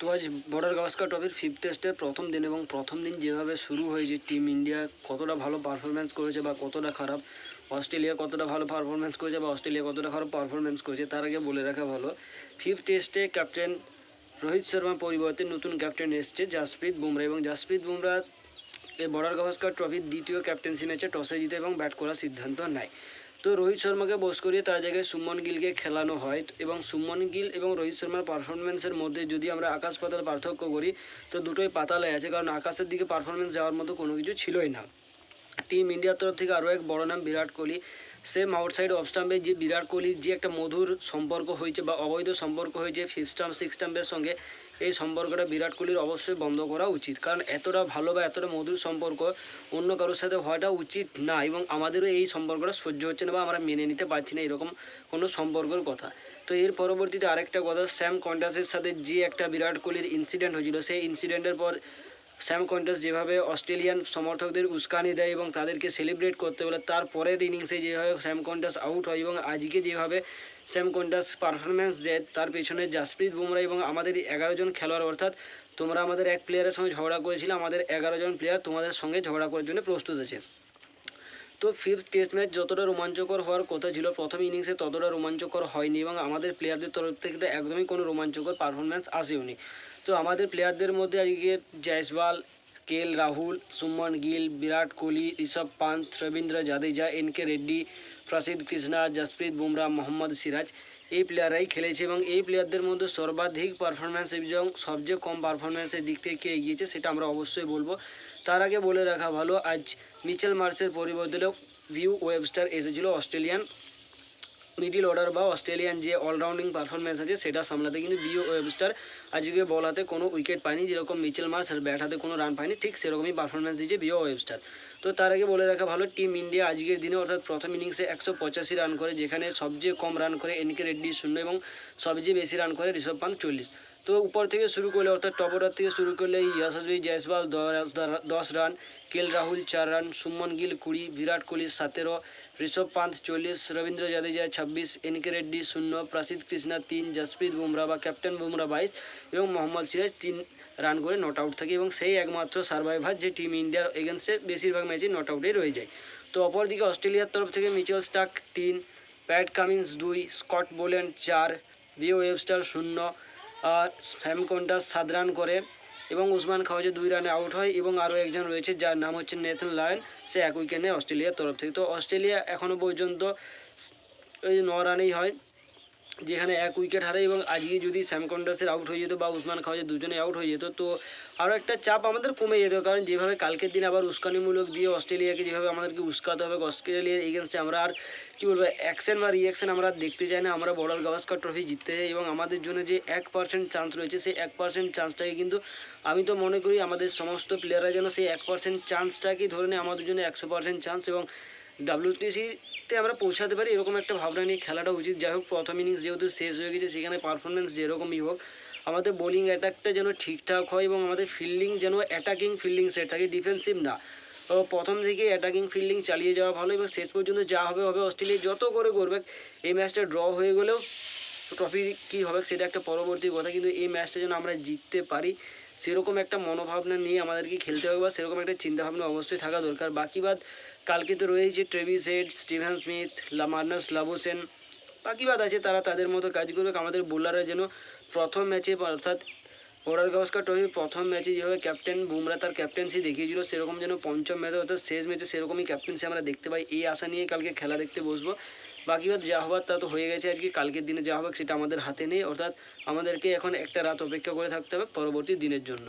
তো আজ বর্ডার গাভাস্কার ট্রফির ফিফথ টেস্টের প্রথম দিন এবং প্রথম দিন যেভাবে শুরু হয়েছে টিম ইন্ডিয়া কতটা ভালো পারফরমেন্স করেছে বা কতটা খারাপ, অস্ট্রেলিয়া কতটা ভালো পারফরমেন্স করেছে বা অস্ট্রেলিয়া কতটা খারাপ পারফরমেন্স করেছে তার আগে বলে রাখা ভালো। ফিফথ টেস্টে ক্যাপ্টেন রোহিত শর্মার পরিবর্তে নতুন ক্যাপ্টেন এসছে জাসপ্রীত বুমরা, এবং জাসপ্রীত বুমরা এই বর্ডার গাভাস্কার ট্রফির দ্বিতীয় ক্যাপ্টেন্সি ম্যাচে টসে জিতে এবং ব্যাট করার সিদ্ধান্ত নেয়। তো রোহিত শর্মাকে বোস করিয়ে তার জায়গায় সুমন গিলকে খেলানো হয়, এবং সুমন গিল এবং রোহিত শর্মার পারফরমেন্সের মধ্যে যদি আমরা আকাশ পাতাল পার্থক্য করি তো দুটোই পাতালে আছে, কারণ আকাশের দিকে পারফরমেন্স যাওয়ার মতো কোনো কিছু ছিলই না। টিম ইন্ডিয়ার তরফ থেকে আরও এক বড় নাম Virat Kohli. Same outside of স্টাম্পে যে বিরাট কোহলির যে একটা মধুর সম্পর্ক হয়েছে বা অবৈধ সম্পর্ক হয়েছে ফিফথ স্টাম্প সিক্স স্টাম্পের সঙ্গে, এই সম্পর্কটা বিরাট কোহলির অবশ্যই বন্ধ করা উচিত, কারণ এতটা ভালো বা এতটা মধুর সম্পর্ক অন্য কারোর সাথে হওয়াটা উচিত না, এবং আমাদেরও এই সম্পর্কটা সহ্য হচ্ছে না বা আমরা মেনে নিতে পারছি না এরকম কোনো সম্পর্কের কথা। তো এর পরবর্তীতে আরেকটা কথা, স্যাম কন্টাসের সাথে যে একটা বিরাট কোহলির ইনসিডেন্ট হয়েছিল, সেই ইনসিডেন্টের পর স্যাম কন্টাস যেভাবে অস্ট্রেলিয়ান সমর্থকদের উস্কানি দেয় এবং তাদেরকে সেলিব্রেট করতে বলে, তার পরের ইনিংসে যেভাবে স্যাম কন্টাস আউট হয় এবং আজকে যেভাবে স্যাম কন্টাস পারফরমেন্স দেয়, তার পেছনে জাসপ্রীত বুমরা এবং আমাদের 11 জন খেলোয়াড়, অর্থাৎ তোমরা আমাদের এক প্লেয়ারের সঙ্গে ঝগড়া করেছিলে, আমাদের 11 জন প্লেয়ার তোমাদের সঙ্গে ঝগড়া করার জন্য প্রস্তুত আছে। তো ফিফথ টেস্ট ম্যাচ যতটা রোমাঞ্চকর হওয়ার কথা ছিল প্রথম ইনিংসে ততটা রোমাঞ্চকর হয়নি, এবং আমাদের প্লেয়ারদের তরফ থেকে তো একদমই কোনো রোমাঞ্চকর পারফরমেন্স আসেওনি। তো আমাদের প্লেয়ারদের মধ্যে আজকে জয়সওয়াল, কেএল রাহুল, সুমন গিল, বিরাট কোহলি, ঋষভ পান্ত, রবীন্দ্র জাদেজা, এনকে রেড্ডি, প্রসিদ্ধ কৃষ্ণা, জসপ্রীত বুমরা, মোহাম্মদ সিরাজ, এই প্লেয়াররাই খেলেছে, এবং এই প্লেয়ারদের মধ্যে সর্বাধিক পারফরমেন্স এবং সবচেয়ে কম পারফরমেন্সের দিক থেকে কে এগিয়েছে সেটা আমরা অবশ্যই বলবো। তার আগে বলে রাখা ভালো, আজ মিচেল মার্শের পরিবর্তে ভিউ ওয়েবস্টার এসেছিল অস্ট্রেলিয়ান মিডিল অর্ডার বা অস্ট্রেলিয়ান যে অলরাউন্ডিং পারফরমেন্স আছে সেটা সামলাতে, কিন্তু ভিউ ওয়েবস্টার আজকে বল হাতে কোনো উইকেট পায়নি, যেরকম মিচেল মার্শ ব্যাট হাতে কোনো রান পায়নি ঠিক সেরকমই পারফরমেন্স দিয়েছে ভিউ ওয়েবস্টার। তো তার আগে বলে রাখা ভালো, টিম ইন্ডিয়া আজকের দিনে অর্থাৎ প্রথম ইনিংসে 185 রান করে, যেখানে সবচেয়ে কম রান করে এনকে রেড্ডি 0 এবং সবচেয়ে বেশি রান করে ঋষভ পান্ত 40। তো উপর থেকে শুরু করলে অর্থাৎ টপ অর্ডার থেকে শুরু করলে Yashasvi Jaiswal 10 run, KL Rahul 4 run, Suman Gill 20, Virat Kohli 17, Rishabh Pant 40, Rabindra Jadeja 26, NK Reddy 0, প্রসিদ্ধ কৃষ্ণা 3, জসপ্রীত বুমরা বা ক্যাপ্টেন বুমরা 22 এবং মোহাম্মদ সিরাজ 3 রান করে নট আউট থাকে, এবং সেই একমাত্র সার্ভাইভার যে টিম ইন্ডিয়ার এগেনস্টে বেশিরভাগ ম্যাচে নট আউটেই রয়ে যায়। তো অপরদিকে অস্ট্রেলিয়ার তরফ থেকে Mitchell Starc 3, Pat Cummins 2, Scott Boland 4, Beau Webster 0, Sam Konstas 7 run করে, এবং উসমান খাওয়াজে 2 রানে আউট হয়, এবং আরও একজন রয়েছে যার নাম হচ্ছে নেথন লায়ন, সে 1 উইকেট নেয় অস্ট্রেলিয়ার তরফ থেকে। তো অস্ট্রেলিয়া এখনও পর্যন্ত ওই 9 রানেই হয়, যেখানে 1 উইকেট হারায়, এবং আজকে যদি স্যাম কন্টাসের আউট হয়ে যেত বা উসমান খাওয়াজে দুজনে আউট হয়ে যেত তো আরও একটা চাপ আমাদের কমে যেত, কারণ যেভাবে কালকের দিন আবার উস্কানিমূলক দিয়ে অস্ট্রেলিয়াকে যেভাবে আমাদেরকে উস্কাতে হবে, অস্ট্রেলিয়ার এগেনস্টে আমরা আর কী বলবো অ্যাকশন বা রিয়াকশান আমরা দেখতে চাই না, আমরা বর্ডার গাভাস্কার ট্রফি জিততে চাই, এবং আমাদের জন্য যে 1% চান্স রয়েছে সেই 1% চান্সটাকে কিন্তু আমি তো মনে করি আমাদের সমস্ত প্লেয়াররা যেন সেই 1% চান্সটাকেই ধরে নেয় আমাদের জন্য 100% চান্স, এবং WTCতে আমরা পৌঁছাতে পারি এরকম একটা ভাবনা নিয়ে খেলাটা উচিত। যাই হোক, প্রথম ইনিংস যেহেতু শেষ হয়ে গেছে সেখানে পারফরমেন্স যেরকমই হোক আমাদের বোলিং অ্যাটাকটা যেন ঠিকঠাক হয়, এবং আমাদের ফিল্ডিং যেন অ্যাটাকিং ফিল্ডিং সেট থাকে, ডিফেন্সিভ না। তো প্রথম থেকে অ্যাটাকিং ফিল্ডিং চালিয়ে যাওয়া ভালো, এবং শেষ পর্যন্ত যা হবে হবে, অস্ট্রেলিয়া যত করে করবে, এই ম্যাচটা ড্র হয়ে গেলেও ট্রফি কী হবে সেটা একটা পরবর্তী কথা, কিন্তু এই ম্যাচটা যেন আমরা জিততে পারি সেরকম একটা মনোভাবনা নিয়ে আমাদেরকে খেলতে হবে, বা সেরকম একটা চিন্তাভাবনা অবশ্যই থাকা দরকার। বাকি বাদ কালকে তো রয়েছে Travis head, Steven Smith, Marnus লাবুসেন, বাকি বাদ আছে, তারা তাদের মতো কাজ করবে। আমাদের বোলাররা যেন প্রথম ম্যাচে অর্থাৎ বর্ডার গাভাস্কার ট্রফির প্রথম ম্যাচে যেভাবে ক্যাপ্টেন বুমরা তার ক্যাপ্টেন্সি দেখিয়েছিল সেরকম যেন পঞ্চম ম্যাচে অর্থাৎ শেষ ম্যাচে সেরকমই ক্যাপ্টেন্সি আমরা দেখতে পাই, এই আশা নিয়ে কালকে খেলা দেখতে বসবো। বাকি বাদ যা হবার তা তো হয়ে গেছে, আজকে কালকের দিনে যা হবে সেটা আমাদের হাতে নেই, অর্থাৎ আমাদেরকে এখন একটা রাত অপেক্ষা করে থাকতে হবে পরবর্তী দিনের জন্য।